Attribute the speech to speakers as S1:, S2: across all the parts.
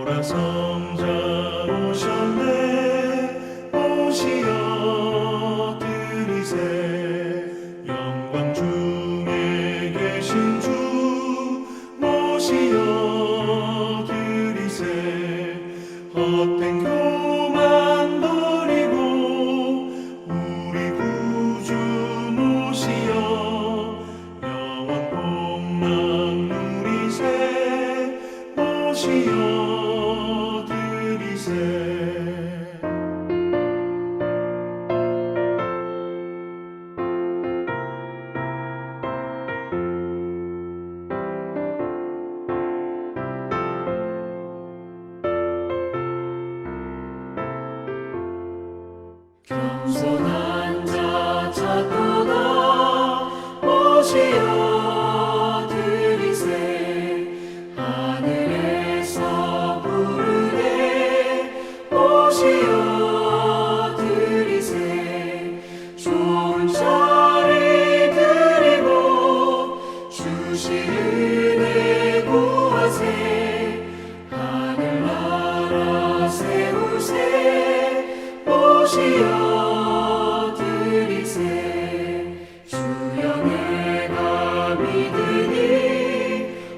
S1: 보라 성자 오셨네 오시어 들이세 영광 중에 계신 주 모시어 들이세 헛된 교만 버리고 우리 구주 모시어 영원 복락 누리세 모시어 들이세 겸손한 자 찾도다 모시어 들이세 하늘에서 부르네 모시어 들이세 좋은 자리 드리고 주실 은혜 구하세 하늘나라 세우세 모시어 들이세 주여 내가 믿으니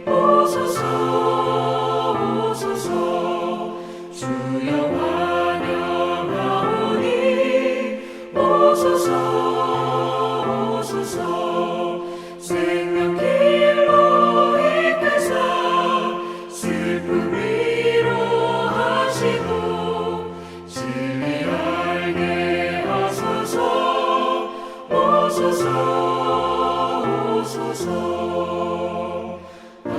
S1: 오소서 오소서 주여 환영하오니 오소서 오소서 생명길로 이끄사 슬픔 위로하시고 진리 알게 하소서 오소서 오소서 아멘.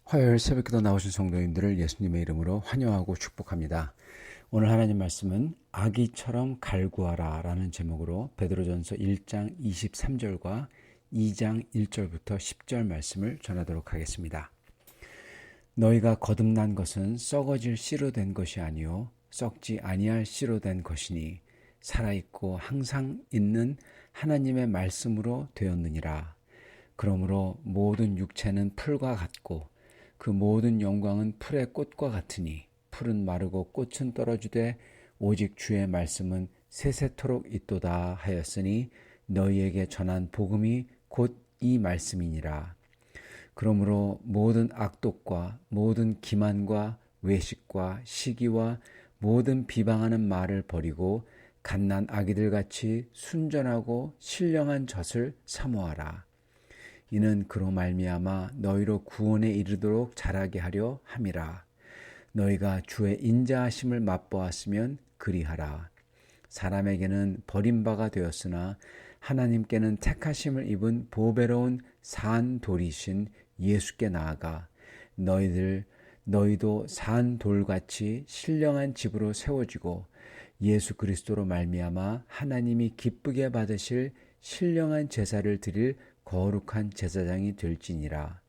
S2: 화요일 새벽기도 나오신 성도님들을 예수님의 이름으로 환영하고 축복합니다. 오늘 하나님 말씀은 아기처럼 갈구하라 라는 제목으로 베드로전서 1장 23절과 2장 1절부터 10절 말씀을 전하도록 하겠습니다. 너희가 거듭난 것은 썩어질 씨로 된 것이 아니요 썩지 아니할 씨로 된 것이니 살아있고 항상 있는 하나님의 말씀으로 되었느니라. 그러므로 모든 육체는 풀과 같고 그 모든 영광은 풀의 꽃과 같으니 풀은 마르고 꽃은 떨어지되 오직 주의 말씀은 세세토록 있도다 하였으니 너희에게 전한 복음이 곧 이 말씀이니라. 그러므로 모든 악독과 모든 기만과 외식과 시기와 모든 비방하는 말을 버리고 갓난 아기들같이 순전하고 신령한 젖을 사모하라. 이는 그로 말미암아 너희로 구원에 이르도록 자라게 하려 함이라. 너희가 주의 인자하심을 맛보았으면 그리하라. 사람에게는 버림바가 되었으나 하나님께는 택하심을 입은 보배로운 산 돌이신 예수께 나아가 너희도 산 돌같이 신령한 집으로 세워지고 예수 그리스도로 말미암아 하나님이 기쁘게 받으실 신령한 제사를 드릴 거룩한 제사장이 될지니라.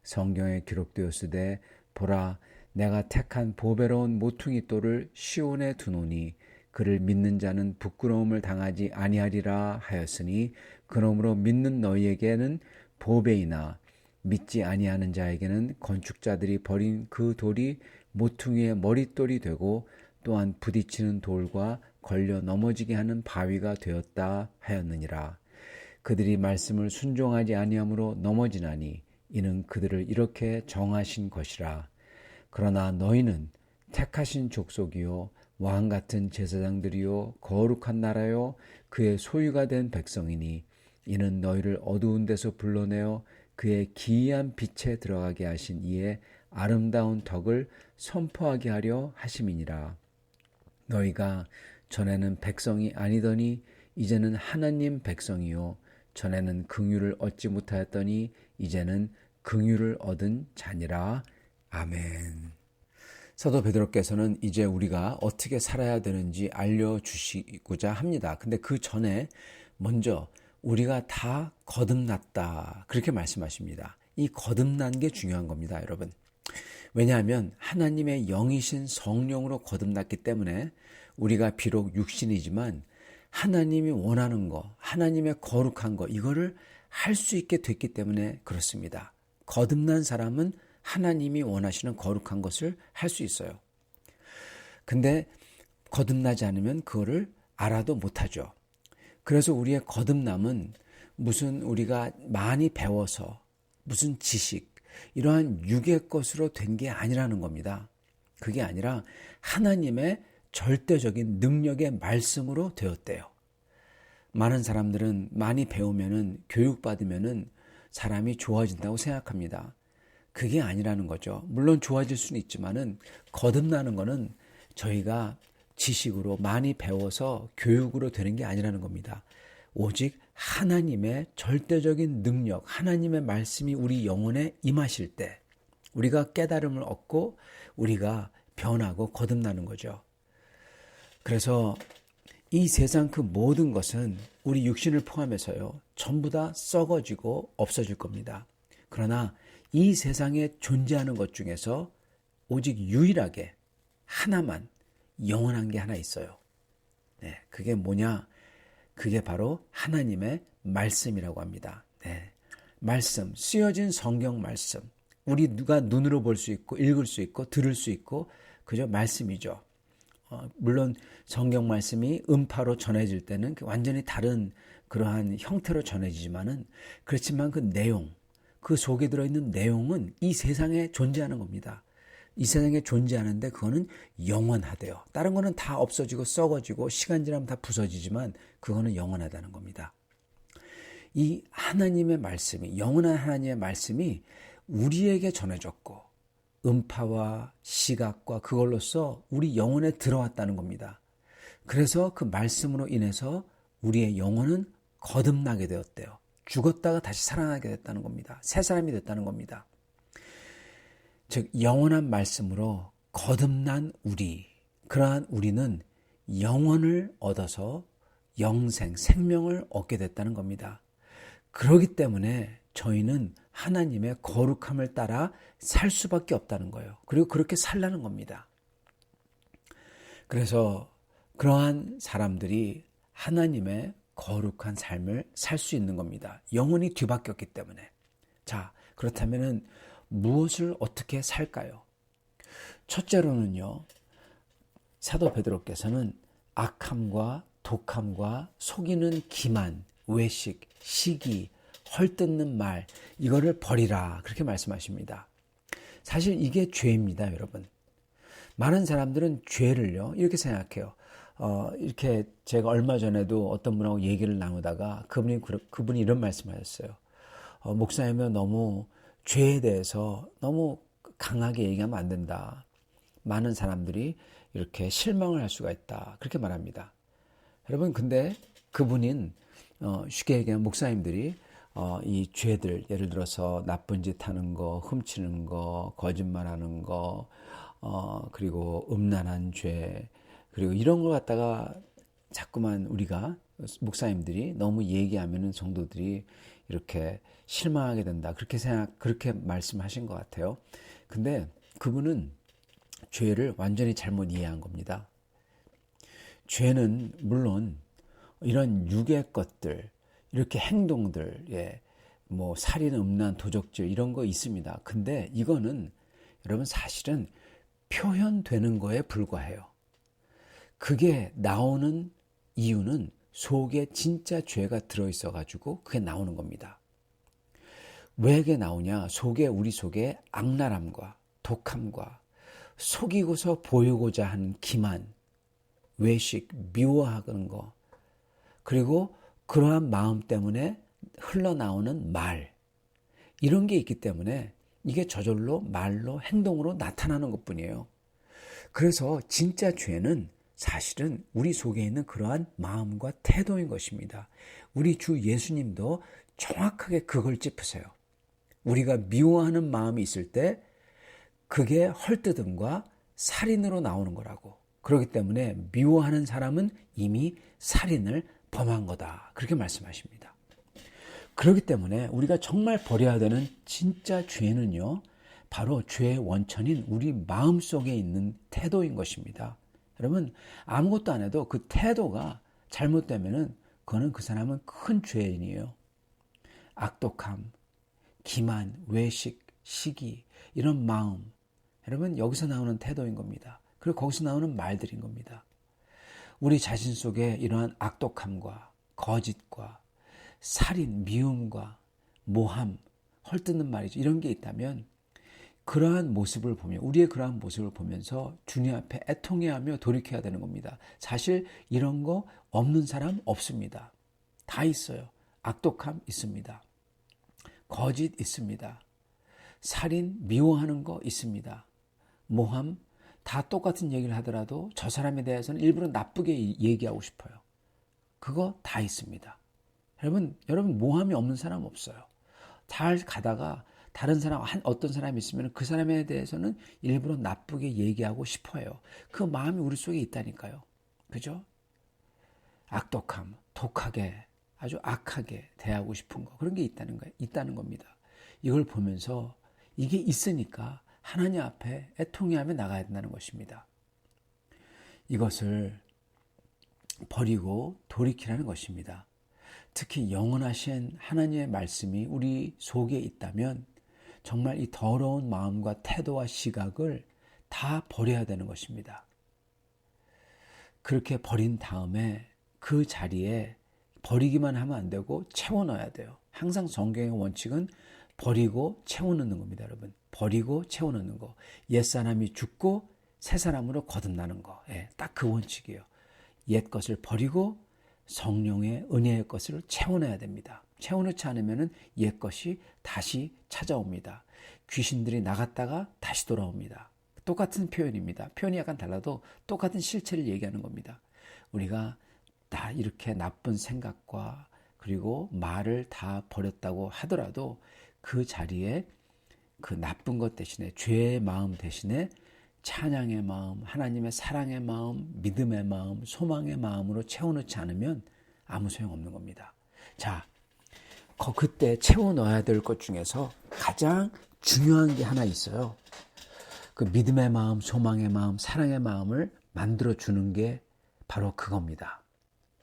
S2: 성경에 기록되었으되 보라 내가 택한 보배로운 모퉁이 돌을 시온에 두노니 그를 믿는 자는 부끄러움을 당하지 아니하리라 하였으니 그러므로 믿는 너희에게는 보배이나 믿지 아니하는 자에게는 건축자들이 버린 그 돌이 모퉁이의 머릿돌이 되고 또한 부딪히는 돌과 걸려 넘어지게 하는 바위가 되었다 하였느니라. 그들이 말씀을 순종하지 아니함으로 넘어지나니 이는 그들을 이렇게 정하신 것이라. 그러나 너희는 택하신 족속이요 왕같은 제사장들이요 거룩한 나라요 그의 소유가 된 백성이니 이는 너희를 어두운 데서 불러내어 그의 기이한 빛에 들어가게 하신 이의 아름다운 덕을 선포하게 하려 하심이니라. 너희가 전에는 백성이 아니더니 이제는 하나님 백성이요 전에는 긍휼을 얻지 못하였더니 이제는 긍휼을 얻은 자니라. 아멘. 사도 베드로께서는 이제 우리가 어떻게 살아야 되는지 알려주시고자 합니다. 근데 그 전에 먼저 우리가 다 거듭났다 그렇게 말씀하십니다. 이 거듭난 게 중요한 겁니다, 여러분. 왜냐하면 하나님의 영이신 성령으로 거듭났기 때문에 우리가 비록 육신이지만 하나님이 원하는 거, 하나님의 거룩한 거, 이거를 할 수 있게 됐기 때문에 그렇습니다. 거듭난 사람은 하나님이 원하시는 거룩한 것을 할 수 있어요. 근데 거듭나지 않으면 그거를 알아도 못하죠. 그래서 우리의 거듭남은 무슨 우리가 많이 배워서 무슨 지식, 이러한 육의 것으로 된 게 아니라는 겁니다. 그게 아니라 하나님의 절대적인 능력의 말씀으로 되었대요. 많은 사람들은 많이 배우면은, 교육받으면은 사람이 좋아진다고 생각합니다. 그게 아니라는 거죠. 물론 좋아질 수는 있지만은 거듭나는 거는 저희가 지식으로 많이 배워서 교육으로 되는 게 아니라는 겁니다. 오직 하나님의 절대적인 능력, 하나님의 말씀이 우리 영혼에 임하실 때 우리가 깨달음을 얻고 우리가 변하고 거듭나는 거죠. 그래서 이 세상 그 모든 것은 우리 육신을 포함해서요, 전부 다 썩어지고 없어질 겁니다. 그러나 이 세상에 존재하는 것 중에서 오직 유일하게 하나만 영원한 게 하나 있어요. 네, 그게 뭐냐? 그게 바로 하나님의 말씀이라고 합니다. 네, 말씀, 쓰여진 성경 말씀. 우리 누가 눈으로 볼 수 있고 읽을 수 있고 들을 수 있고 그저 말씀이죠. 물론 성경 말씀이 음파로 전해질 때는 완전히 다른 그러한 형태로 전해지지만은, 그렇지만 그 내용, 그 속에 들어있는 내용은 이 세상에 존재하는 겁니다. 이 세상에 존재하는데 그거는 영원하대요. 다른 거는 다 없어지고 썩어지고 시간 지나면 다 부서지지만 그거는 영원하다는 겁니다. 이 하나님의 말씀이, 영원한 하나님의 말씀이 우리에게 전해졌고 음파와 시각과 그걸로써 우리 영혼에 들어왔다는 겁니다. 그래서 그 말씀으로 인해서 우리의 영혼은 거듭나게 되었대요. 죽었다가 다시 살아나게 됐다는 겁니다. 새 사람이 됐다는 겁니다. 즉 영원한 말씀으로 거듭난 우리, 그러한 우리는 영혼을 얻어서 영생, 생명을 얻게 됐다는 겁니다. 그렇기 때문에 저희는 하나님의 거룩함을 따라 살 수밖에 없다는 거예요. 그리고 그렇게 살라는 겁니다. 그래서 그러한 사람들이 하나님의 거룩한 삶을 살 수 있는 겁니다. 영혼이 뒤바뀌었기 때문에. 자, 그렇다면은 무엇을 어떻게 살까요? 첫째로는요, 사도 베드로께서는 악함과 독함과 속이는 기만, 외식, 시기, 헐뜯는 말, 이거를 버리라, 그렇게 말씀하십니다. 사실 이게 죄입니다, 여러분. 많은 사람들은 죄를요, 이렇게 생각해요. 이렇게 제가 얼마 전에도 어떤 분하고 얘기를 나누다가 그분이 이런 말씀하셨어요. 목사님은 너무 죄에 대해서 너무 강하게 얘기하면 안 된다. 많은 사람들이 이렇게 실망을 할 수가 있다. 그렇게 말합니다. 여러분, 근데 그분인 쉽게 얘기하면 목사님들이 이 죄들, 예를 들어서 나쁜 짓 하는 거, 훔치는 거, 거짓말하는 거, 그리고 음란한 죄, 그리고 이런 걸 갖다가 자꾸만 우리가 목사님들이 너무 얘기하면은 성도들이 이렇게 실망하게 된다. 그렇게 말씀하신 것 같아요. 근데 그분은 죄를 완전히 잘못 이해한 겁니다. 죄는 물론 이런 육의 것들, 이렇게 행동들, 뭐 살인, 음란, 도적질 이런 거 있습니다. 근데 이거는 여러분 사실은 표현되는 거에 불과해요. 그게 나오는 이유는 속에 진짜 죄가 들어있어 가지고 그게 나오는 겁니다. 왜 그게 나오냐? 우리 속에 악랄함과 독함과 속이고서 보이고자 하는 기만, 외식, 미워하는 거, 그리고 그러한 마음 때문에 흘러나오는 말, 이런 게 있기 때문에 이게 저절로 말로, 행동으로 나타나는 것뿐이에요. 그래서 진짜 죄는 사실은 우리 속에 있는 그러한 마음과 태도인 것입니다. 우리 주 예수님도 정확하게 그걸 짚으세요. 우리가 미워하는 마음이 있을 때 그게 헐뜯음과 살인으로 나오는 거라고. 그렇기 때문에 미워하는 사람은 이미 살인을 범한 거다. 그렇게 말씀하십니다. 그렇기 때문에 우리가 정말 버려야 되는 진짜 죄는요, 바로 죄의 원천인 우리 마음속에 있는 태도인 것입니다. 여러분, 아무것도 안 해도 그 태도가 잘못되면은 그거는 그 사람은 큰 죄인이에요. 악독함, 기만, 외식, 시기 이런 마음 여러분 여기서 나오는 태도인 겁니다. 그리고 거기서 나오는 말들인 겁니다. 우리 자신 속에 이러한 악독함과 거짓과 살인, 미움과 모함, 헐뜯는 말이죠. 이런 게 있다면 그러한 모습을 보면 우리의 그러한 모습을 보면서 주님 앞에 애통해하며 돌이켜야 되는 겁니다. 사실 이런 거 없는 사람 없습니다. 다 있어요. 악독함 있습니다. 거짓 있습니다. 살인, 미워하는 거 있습니다. 모함, 다 똑같은 얘기를 하더라도 저 사람에 대해서는 일부러 나쁘게 얘기하고 싶어요. 그거 다 있습니다. 여러분 모함이 없는 사람 없어요. 잘 가다가 다른 사람, 어떤 사람이 있으면 그 사람에 대해서는 일부러 나쁘게 얘기하고 싶어요. 그 마음이 우리 속에 있다니까요. 그죠? 악독함, 독하게, 아주 악하게 대하고 싶은 거. 그런 게 있다는 겁니다. 이걸 보면서 이게 있으니까 하나님 앞에 애통해하며 나가야 된다는 것입니다. 이것을 버리고 돌이키라는 것입니다. 특히 영원하신 하나님의 말씀이 우리 속에 있다면 정말 이 더러운 마음과 태도와 시각을 다 버려야 되는 것입니다. 그렇게 버린 다음에 그 자리에 버리기만 하면 안 되고 채워 넣어야 돼요. 항상 성경의 원칙은 버리고 채워 넣는 겁니다, 여러분. 버리고 채워 넣는 거. 옛사람이 죽고 새 사람으로 거듭나는 거. 딱 그 원칙이에요. 옛 것을 버리고 성령의 은혜의 것을 채워넣어야 됩니다. 채워넣지 않으면 옛 것이 다시 찾아옵니다. 귀신들이 나갔다가 다시 돌아옵니다. 똑같은 표현입니다. 표현이 약간 달라도 똑같은 실체를 얘기하는 겁니다. 우리가 다 이렇게 나쁜 생각과 그리고 말을 다 버렸다고 하더라도 그 자리에 그 나쁜 것 대신에 죄의 마음 대신에 찬양의 마음, 하나님의 사랑의 마음, 믿음의 마음, 소망의 마음으로 채워넣지 않으면 아무 소용없는 겁니다. 자, 그때 채워넣어야 될 것 중에서 가장 중요한 게 하나 있어요. 그 믿음의 마음, 소망의 마음, 사랑의 마음을 만들어주는 게 바로 그겁니다.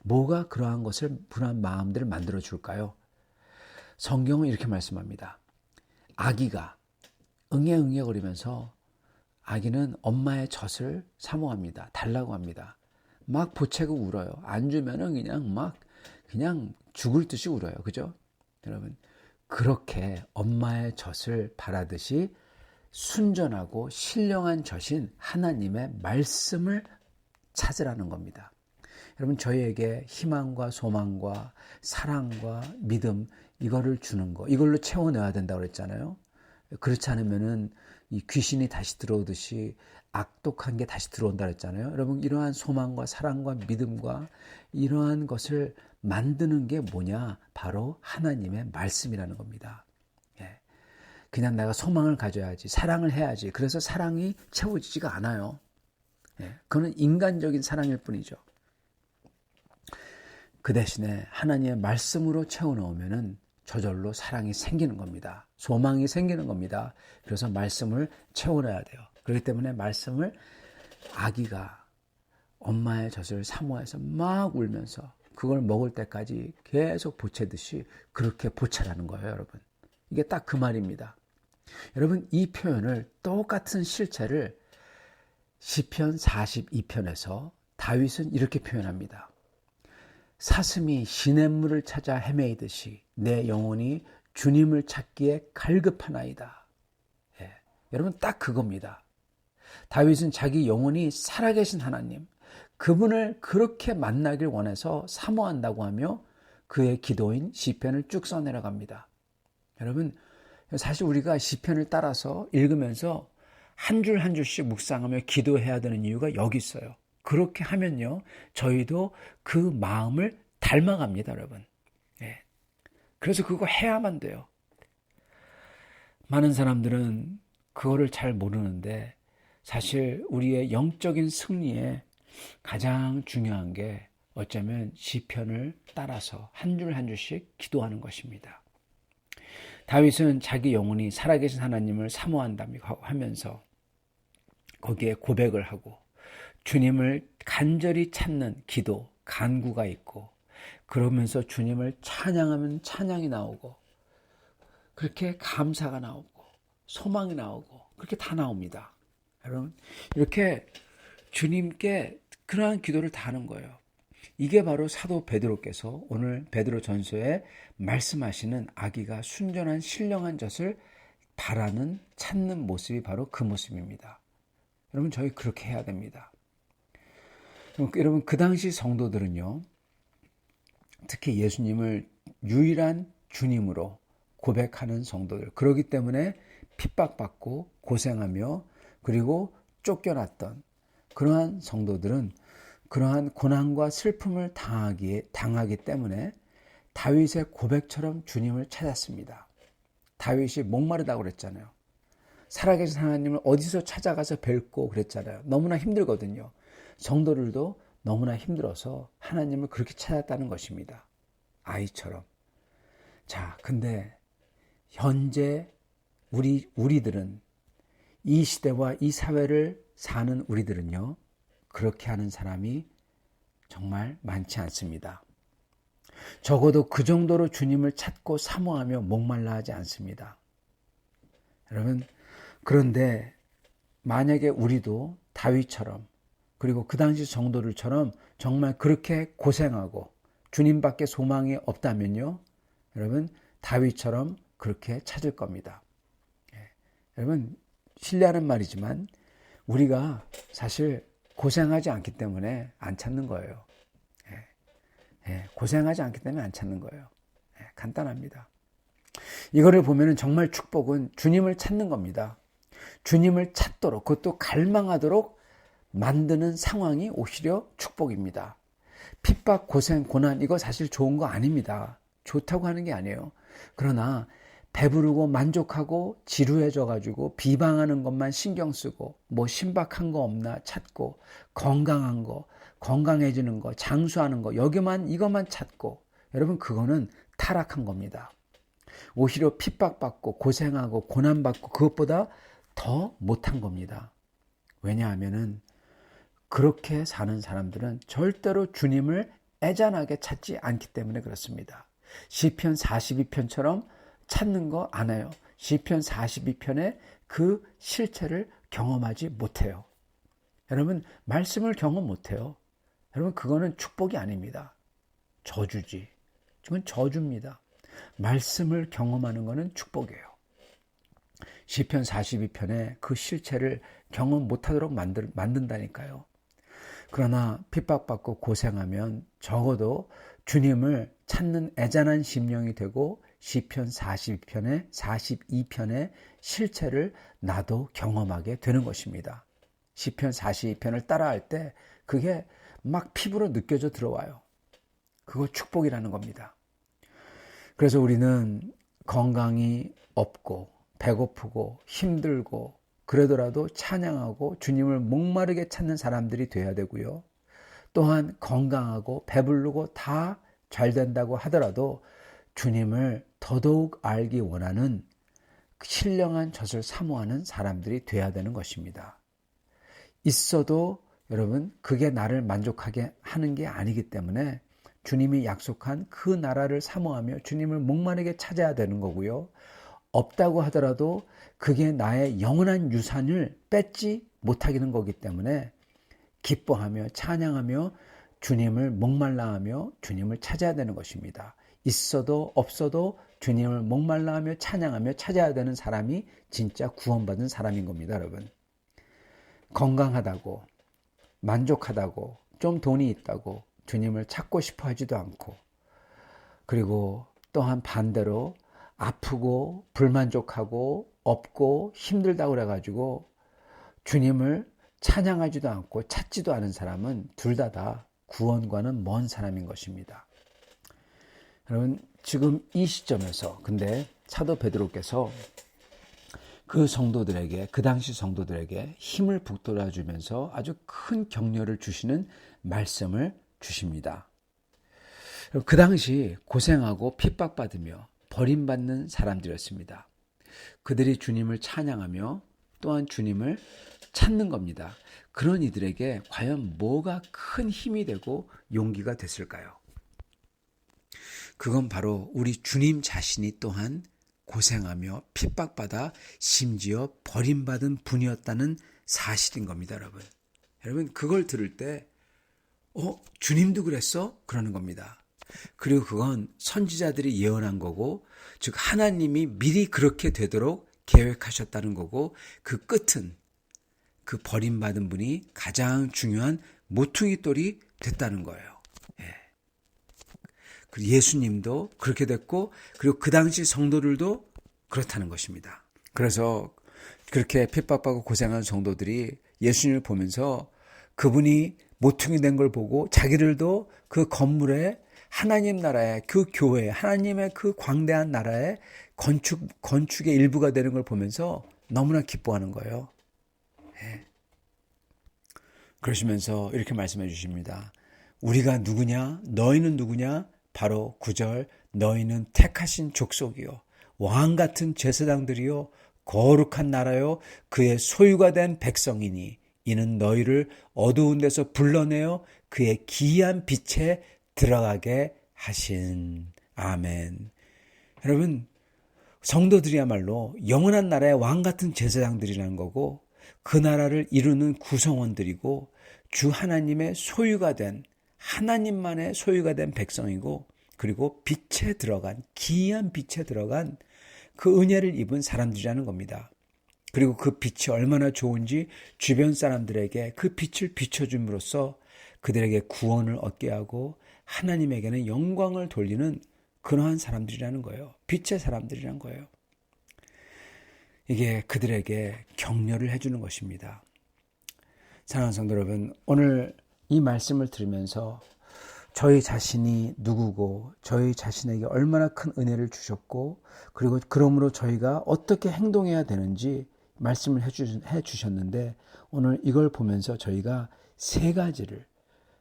S2: 뭐가 그러한 그러한 마음들을 만들어줄까요? 성경은 이렇게 말씀합니다. 아기가 응애응애거리면서 아기는 엄마의 젖을 사모합니다. 달라고 합니다. 막 보채고 울어요. 안 주면은 그냥 죽을 듯이 울어요. 그죠? 여러분, 그렇게 엄마의 젖을 바라듯이 순전하고 신령한 젖인 하나님의 말씀을 찾으라는 겁니다. 여러분, 저희에게 희망과 소망과 사랑과 믿음 이거를 주는 거, 이걸로 채워넣어야 된다고 그랬잖아요. 그렇지 않으면은 이 귀신이 다시 들어오듯이 악독한 게 다시 들어온다 그랬잖아요. 여러분, 이러한 소망과 사랑과 믿음과 이러한 것을 만드는 게 뭐냐? 바로 하나님의 말씀이라는 겁니다. 그냥 내가 소망을 가져야지, 사랑을 해야지. 그래서 사랑이 채워지지가 않아요. 그건 인간적인 사랑일 뿐이죠. 그 대신에 하나님의 말씀으로 채워넣으면은 저절로 사랑이 생기는 겁니다. 소망이 생기는 겁니다. 그래서 말씀을 채워넣어야 돼요. 그렇기 때문에 말씀을 아기가 엄마의 젖을 사모해서 막 울면서 그걸 먹을 때까지 계속 보채듯이 그렇게 보채라는 거예요, 여러분. 이게 딱 그 말입니다. 여러분, 이 표현을 똑같은 실체를 시편 42편에서 다윗은 이렇게 표현합니다. 사슴이 시냇물을 찾아 헤매이듯이 내 영혼이 주님을 찾기에 갈급하나이다. 여러분, 딱 그겁니다. 다윗은 자기 영혼이 살아계신 하나님, 그분을 그렇게 만나길 원해서 사모한다고 하며 그의 기도인 시편을 쭉 써내려갑니다. 여러분, 사실 우리가 시편을 따라서 읽으면서 한 줄 한 줄씩 묵상하며 기도해야 되는 이유가 여기 있어요. 그렇게 하면요, 저희도 그 마음을 닮아갑니다, 여러분. 그래서 그거 해야만 돼요. 많은 사람들은 그거를 잘 모르는데 사실 우리의 영적인 승리에 가장 중요한 게 어쩌면 시편을 따라서 한 줄 한 줄씩 기도하는 것입니다. 다윗은 자기 영혼이 살아계신 하나님을 사모한다고 하면서 거기에 고백을 하고 주님을 간절히 찾는 기도, 간구가 있고 그러면서 주님을 찬양하면 찬양이 나오고 그렇게 감사가 나오고 소망이 나오고 그렇게 다 나옵니다. 여러분 이렇게 주님께 그러한 기도를 다 하는 거예요. 이게 바로 사도 베드로께서 오늘 베드로 전서에 말씀하시는 아기가 순전한 신령한 젖을 바라는 찾는 모습이 바로 그 모습입니다. 여러분 저희 그렇게 해야 됩니다. 여러분 그 당시 성도들은요. 특히 예수님을 유일한 주님으로 고백하는 성도들 그렇기 때문에 핍박받고 고생하며 그리고 쫓겨났던 그러한 성도들은 그러한 고난과 슬픔을 당하기 때문에 다윗의 고백처럼 주님을 찾았습니다. 다윗이 목마르다고 그랬잖아요. 살아계신 하나님을 어디서 찾아가서 뵐고 그랬잖아요. 너무나 힘들거든요. 성도들도 너무나 힘들어서 하나님을 그렇게 찾았다는 것입니다. 아이처럼. 자, 근데 현재 우리들은 이 시대와 이 사회를 사는 우리들은요. 그렇게 하는 사람이 정말 많지 않습니다. 적어도 그 정도로 주님을 찾고 사모하며 목말라 하지 않습니다. 여러분, 그런데 만약에 우리도 다윗처럼 그리고 그 당시 성도들처럼 정말 그렇게 고생하고 주님밖에 소망이 없다면요. 여러분, 다윗처럼 그렇게 찾을 겁니다. 여러분, 신뢰하는 말이지만 우리가 사실 고생하지 않기 때문에 안 찾는 거예요. 고생하지 않기 때문에 안 찾는 거예요. 간단합니다. 이거를 보면 정말 축복은 주님을 찾는 겁니다. 주님을 찾도록 그것도 갈망하도록 만드는 상황이 오히려 축복입니다. 핍박, 고생, 고난 이거 사실 좋은 거 아닙니다. 좋다고 하는 게 아니에요. 그러나 배부르고 만족하고 지루해져 가지고 비방하는 것만 신경 쓰고 뭐 신박한 거 없나 찾고 건강한 거, 건강해지는 거, 장수하는 거 여기만 이것만 찾고 여러분 그거는 타락한 겁니다. 오히려 핍박받고 고생하고 고난받고 그것보다 더 못한 겁니다. 왜냐하면은 그렇게 사는 사람들은 절대로 주님을 애잔하게 찾지 않기 때문에 그렇습니다. 시편 42편처럼 찾는 거 안 해요. 시편 42편의 그 실체를 경험하지 못해요. 여러분 말씀을 경험 못해요. 여러분 그거는 축복이 아닙니다. 저주지. 지금 저주입니다. 말씀을 경험하는 것은 축복이에요. 시편 42편의 그 실체를 경험 못하도록 만든다니까요. 그러나 핍박받고 고생하면 적어도 주님을 찾는 애잔한 심령이 되고 시편 42편의 실체를 나도 경험하게 되는 것입니다. 시편 42편을 따라할 때 그게 막 피부로 느껴져 들어와요. 그거 축복이라는 겁니다. 그래서 우리는 건강이 없고 배고프고 힘들고 그러더라도 찬양하고 주님을 목마르게 찾는 사람들이 돼야 되고요. 또한 건강하고 배부르고 다 잘 된다고 하더라도 주님을 더더욱 알기 원하는 신령한 젖을 사모하는 사람들이 돼야 되는 것입니다. 있어도 여러분 그게 나를 만족하게 하는 게 아니기 때문에 주님이 약속한 그 나라를 사모하며 주님을 목마르게 찾아야 되는 거고요. 없다고 하더라도 그게 나의 영원한 유산을 뺏지 못하기는 거기 때문에 기뻐하며 찬양하며 주님을 목말라하며 주님을 찾아야 되는 것입니다. 있어도 없어도 주님을 목말라하며 찬양하며 찾아야 되는 사람이 진짜 구원받은 사람인 겁니다, 여러분. 건강하다고 만족하다고 좀 돈이 있다고 주님을 찾고 싶어 하지도 않고 그리고 또한 반대로 아프고 불만족하고 없고 힘들다고 그래가지고 주님을 찬양하지도 않고 찾지도 않은 사람은 둘 다 구원과는 먼 사람인 것입니다. 여러분 지금 이 시점에서 근데 사도 베드로께서 그 성도들에게 그 당시 성도들에게 힘을 북돋아 주면서 아주 큰 격려를 주시는 말씀을 주십니다. 그 당시 고생하고 핍박받으며 버림받는 사람들이었습니다. 그들이 주님을 찬양하며 또한 주님을 찾는 겁니다. 그런 이들에게 과연 뭐가 큰 힘이 되고 용기가 됐을까요? 그건 바로 우리 주님 자신이 또한 고생하며 핍박받아 심지어 버림받은 분이었다는 사실인 겁니다, 여러분. 여러분, 그걸 들을 때 주님도 그랬어? 그러는 겁니다. 그리고 그건 선지자들이 예언한 거고, 즉 하나님이 미리 그렇게 되도록 계획하셨다는 거고, 그 끝은 그 버림받은 분이 가장 중요한 모퉁이 돌이 됐다는 거예요. 그리고 예수님도 그렇게 됐고, 그리고 그 당시 성도들도 그렇다는 것입니다. 그래서 그렇게 핍박받고 고생한 성도들이 예수님을 보면서 그분이 모퉁이 된 걸 보고 자기들도 그 건물에 하나님 나라의 그 교회, 하나님의 그 광대한 나라의 건축의 일부가 되는 걸 보면서 너무나 기뻐하는 거예요. 그러시면서 이렇게 말씀해 주십니다. 우리가 누구냐? 너희는 누구냐? 바로 9절, 너희는 택하신 족속이요, 왕 같은 제사장들이요, 거룩한 나라요, 그의 소유가 된 백성이니 이는 너희를 어두운 데서 불러내어 그의 기이한 빛에 들어가게 하신. 아멘. 여러분, 성도들이야말로 영원한 나라의 왕 같은 제사장들이라는 거고, 그 나라를 이루는 구성원들이고 주 하나님의 소유가 된, 하나님만의 소유가 된 백성이고, 그리고 빛에 들어간, 기이한 빛에 들어간 그 은혜를 입은 사람들이라는 겁니다. 그리고 그 빛이 얼마나 좋은지 주변 사람들에게 그 빛을 비춰줌으로써 그들에게 구원을 얻게 하고 하나님에게는 영광을 돌리는 그러한 사람들이라는 거예요. 빛의 사람들이라는 거예요. 이게 그들에게 격려를 해주는 것입니다. 사랑하는 성도 여러분, 오늘 이 말씀을 들으면서 저희 자신이 누구고 저희 자신에게 얼마나 큰 은혜를 주셨고, 그리고 그러므로 저희가 어떻게 행동해야 되는지 말씀을 해 주셨는데, 오늘 이걸 보면서 저희가 세 가지를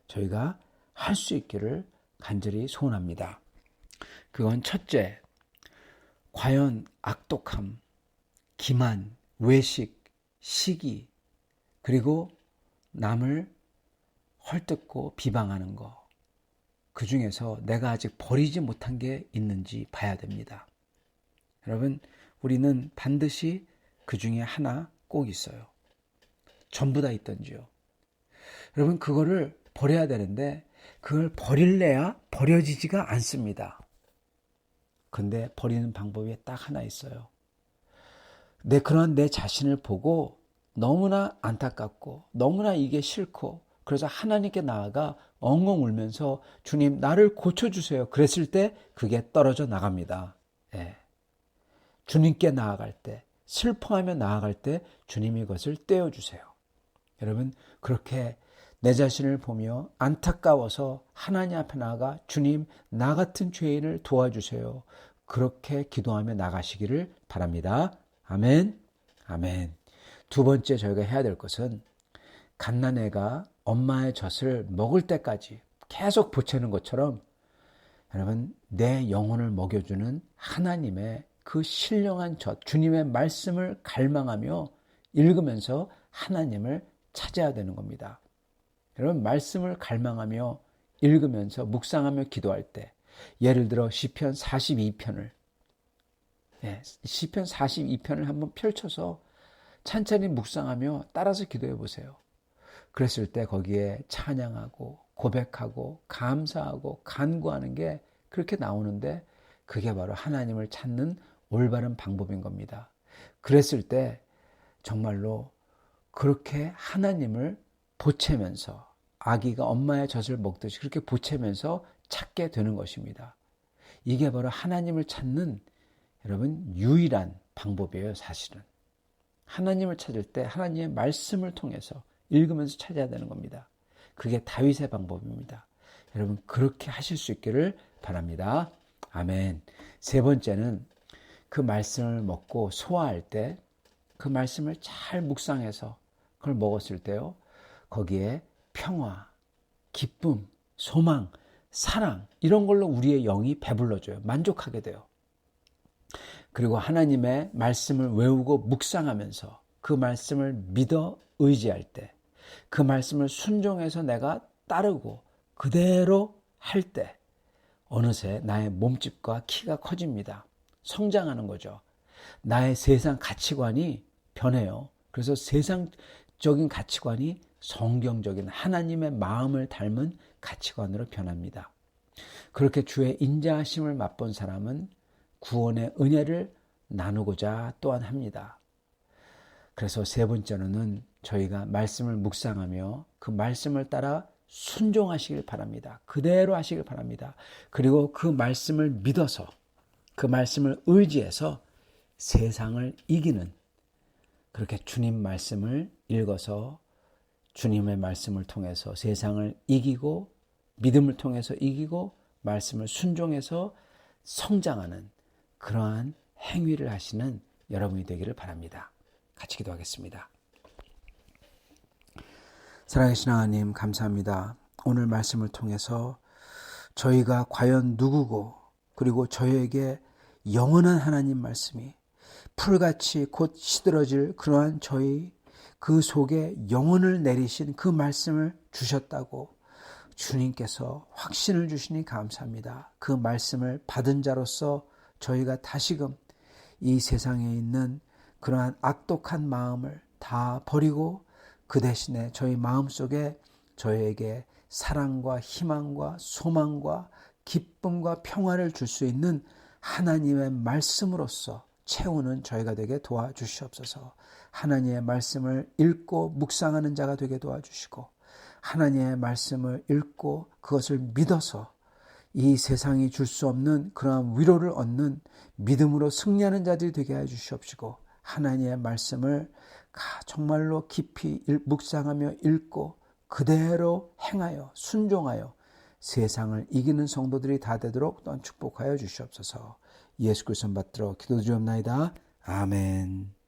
S2: 저희가 할 수 있기를 간절히 소원합니다. 그건 첫째, 과연 악독함, 기만, 외식, 시기, 그리고 남을 헐뜯고 비방하는 거, 그 중에서 내가 아직 버리지 못한 게 있는지 봐야 됩니다. 여러분, 우리는 반드시 그 중에 하나 꼭 있어요. 전부 다 있던지요. 여러분, 그거를 버려야 되는데 그걸 버릴래야 버려지지가 않습니다. 근데 버리는 방법이 딱 하나 있어요. 그런 내 자신을 보고 너무나 안타깝고 너무나 이게 싫고, 그래서 하나님께 나아가 엉엉 울면서 주님 나를 고쳐주세요. 그랬을 때 그게 떨어져 나갑니다. 주님께 나아갈 때, 슬퍼하며 나아갈 때 주님이 그것을 떼어주세요. 여러분, 그렇게 내 자신을 보며 안타까워서 하나님 앞에 나아가 주님 나 같은 죄인을 도와주세요. 그렇게 기도하며 나가시기를 바랍니다. 아멘. 아멘. 두 번째 저희가 해야 될 것은, 갓난애가 엄마의 젖을 먹을 때까지 계속 보채는 것처럼 여러분, 내 영혼을 먹여주는 하나님의 그 신령한 젖, 주님의 말씀을 갈망하며 읽으면서 하나님을 찾아야 되는 겁니다. 여러분, 말씀을 갈망하며 읽으면서 묵상하며 기도할 때, 예를 들어 시편 42편을 시편 42편을 한번 펼쳐서 찬찬히 묵상하며 따라서 기도해 보세요. 그랬을 때 거기에 찬양하고 고백하고 감사하고 간구하는 게 그렇게 나오는데, 그게 바로 하나님을 찾는 올바른 방법인 겁니다. 그랬을 때 정말로 그렇게 하나님을 보채면서, 아기가 엄마의 젖을 먹듯이 그렇게 보채면서 찾게 되는 것입니다. 이게 바로 하나님을 찾는, 여러분, 유일한 방법이에요. 사실은 하나님을 찾을 때 하나님의 말씀을 통해서 읽으면서 찾아야 되는 겁니다. 그게 다윗의 방법입니다. 여러분, 그렇게 하실 수 있기를 바랍니다. 아멘. 세 번째는, 그 말씀을 먹고 소화할 때, 그 말씀을 잘 묵상해서 그걸 먹었을 때요, 거기에 평화, 기쁨, 소망, 사랑, 이런 걸로 우리의 영이 배불러져요. 만족하게 돼요. 그리고 하나님의 말씀을 외우고 묵상하면서 그 말씀을 믿어 의지할 때, 그 말씀을 순종해서 내가 따르고 그대로 할 때 어느새 나의 몸집과 키가 커집니다. 성장하는 거죠. 나의 세상 가치관이 변해요. 그래서 세상적인 가치관이 성경적인 하나님의 마음을 닮은 가치관으로 변합니다. 그렇게 주의 인자하심을 맛본 사람은 구원의 은혜를 나누고자 또한 합니다. 그래서 세 번째로는 저희가 말씀을 묵상하며 그 말씀을 따라 순종하시길 바랍니다. 그대로 하시길 바랍니다. 그리고 그 말씀을 믿어서, 그 말씀을 의지해서 세상을 이기는, 그렇게 주님 말씀을 읽어서 주님의 말씀을 통해서 세상을 이기고, 믿음을 통해서 이기고, 말씀을 순종해서 성장하는 그러한 행위를 하시는 여러분이 되기를 바랍니다. 같이 기도하겠습니다. 사랑하신 하나님, 감사합니다. 오늘 말씀을 통해서 저희가 과연 누구고, 그리고 저희에게 영원한 하나님 말씀이 풀같이 곧 시들어질 그러한 저희 그 속에 영혼을 내리신 그 말씀을 주셨다고 주님께서 확신을 주시니 감사합니다. 그 말씀을 받은 자로서 저희가 다시금 이 세상에 있는 그러한 악독한 마음을 다 버리고 그 대신에 저희 마음속에 저희에게 사랑과 희망과 소망과 기쁨과 평화를 줄 수 있는 하나님의 말씀으로서 채우는 저희가 되게 도와주시옵소서. 하나님의 말씀을 읽고 묵상하는 자가 되게 도와주시고, 하나님의 말씀을 읽고 그것을 믿어서 이 세상이 줄 수 없는 그러한 위로를 얻는 믿음으로 승리하는 자들이 되게 해주시옵시고, 하나님의 말씀을 정말로 깊이 묵상하며 읽고 그대로 행하여 순종하여 세상을 이기는 성도들이 다 되도록 또한 축복하여 주시옵소서. 예수 그리스도 받들어 기도드리옵나이다. 아멘.